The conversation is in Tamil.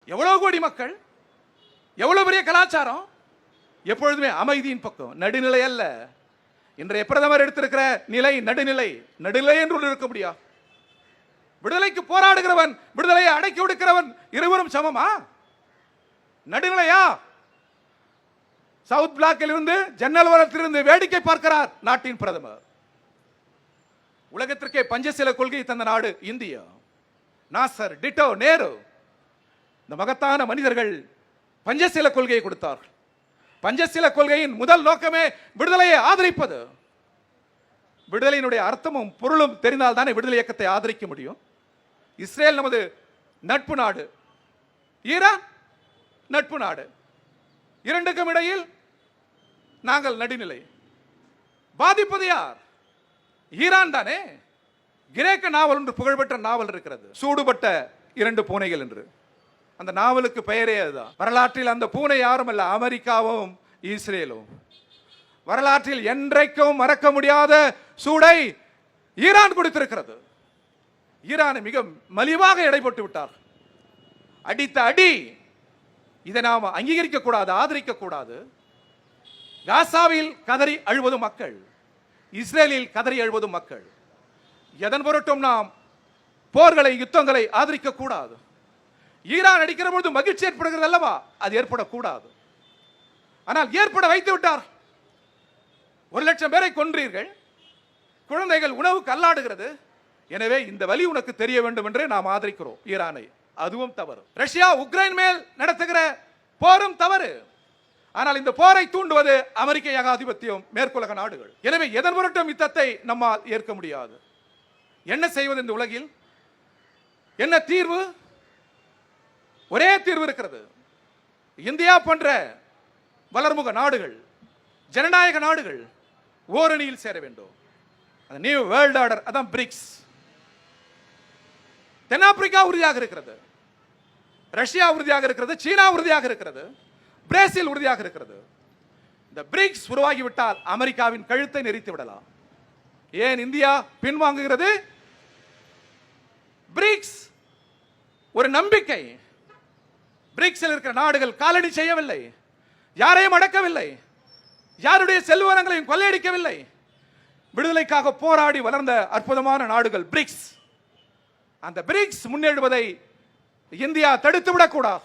எவ்வளவு கோடி மக்கள், எவ்வளவு பெரிய கலாச்சாரம், எப்பொழுதுமே அமைதியின் பக்கம், நடுநிலை அல்ல. இன்றைய பிரதமர் எடுத்திருக்கிற நிலை நடுநிலை. நடுநிலை என்று இருக்க முடியாது. விடுதலைக்கு போராடுகிறவன், விடுதலையை அடக்கி ஒடுக்கிறவன் இருவரும் சமமா? நடுநிலையா? சவுத் பிளாக்கில் இருந்து, ஜன்னல் ஓரத்திலிருந்து வேடிக்கை பார்க்கிறார் நாட்டின் பிரதமர். உலகத்திற்கே பஞ்சசீல கொள்கையை தந்த நாடு இந்தியா. நாசர், டிட்டோ, நேரு, இந்த மகத்தான மனிதர்கள் பஞ்சசீல கொள்கையை கொடுத்தார்கள். பஞ்சசீல கொள்கையின் முதல் நோக்கமே விடுதலையை ஆதரிப்பது. விடுதலையினுடைய அர்த்தமும் பொருளும் தெரிந்தால் தானே விடுதலை இயக்கத்தை ஆதரிக்க முடியும். இஸ்ரேல் நமது நட்பு நாடு, ஈரான் நட்பு நாடு. இரண்டுக்கும் இடையில் நாங்கள் நடுநிலை. பாதிப்பது யார்? ஈரான் தானே. கிரேக்க நாவல் என்று புகழ்பெற்ற நாவல் இருக்கிறது, சூடுபட்ட இரண்டு பூனைகள் என்று. அந்த நாவலுக்கு பெயரே அதுதான். வரலாற்றில் அந்த பூனை யாரும் அல்ல, அமெரிக்காவும் இஸ்ரேலும். வரலாற்றில் என்றைக்கும் மறக்க முடியாத சூடை ஈரான் கொடுத்திருக்கிறது. ஈரானை மிக மலிவாக எடை போட்டு விட்டார். அடித்த அடி இதை நாம் அங்கீகரிக்க கூடாது, ஆதரிக்க கூடாது. காசாவில் கதறி அழுவது மக்கள், இஸ்ரேலில் கதறி அழுவது மக்கள். எதன் பொருட்டும் நாம் போர்களை, யுத்தங்களை ஆதரிக்க கூடாது. ஈரான் அடிக்கிற பொழுது மகிழ்ச்சி ஏற்படுகிறது அல்லவா? அது ஏற்படக்கூடாது. ஆனால் ஏற்பட வைத்து விட்டார். 1,00,000 பேரை கொன்றீர்கள், குழந்தைகள் உணவுக்கு அல்லாடுகிறது. எனவே இந்த வலி உனக்கு தெரிய வேண்டும் என்று நாம் ஆதரிக்கிறோம் ஈரானை. அதுவும் தவறு. ரஷ்யா உக்ரைன் மேல் நடத்துகிற போரும் தவறு. ஆனால் இந்த போரை தூண்டுவது அமெரிக்க ஏகாதிபத்தியம், மேற்குலக நாடுகள். எனவே எதன் பொருட்டும் யுத்தத்தை நம்மால் ஏற்க முடியாது. என்ன செய்வது இந்த உலகில்? என்ன தீர்வு? ஒரே தீர்வு இருக்கிறது. இந்தியா போன்ற வளர்முக நாடுகள், ஜனநாயக நாடுகள் ஓரணியில் சேர வேண்டும். நியூ வேர்ல்ட் ஆர்டர், அதான் பிரிக்ஸ். தென்னாப்பிரிக்கா உறுதியாக இருக்கிறது, ரஷ்யா உறுதியாக இருக்கிறது, சீனா உறுதியாக இருக்கிறது, பிரேசில் உறுதியாக இருக்கிறது. இந்த பிரிக்ஸ் உருவாகிவிட்டால் அமெரிக்காவின் கழுத்தை நெரித்து விடலாம். ஏன் இந்தியா பின்வாங்குகிறது? பிரிக்ஸ் ஒரு நம்பிக்கை. பிரிக்ஸில் இருக்கிற நாடுகள் காலடி செய்யவில்லை, யாரையும் அடக்கவில்லை, யாருடைய செல்வங்களையும் கொள்ளையடிக்கவில்லை. விடுதலைக்காக போராடி வளர்ந்த அற்புதமான நாடுகள் பிரிக்ஸ். அந்த பிரிக்ஸ் முன்னேறுவதை இந்தியா தடுத்து விடக்கூடாது.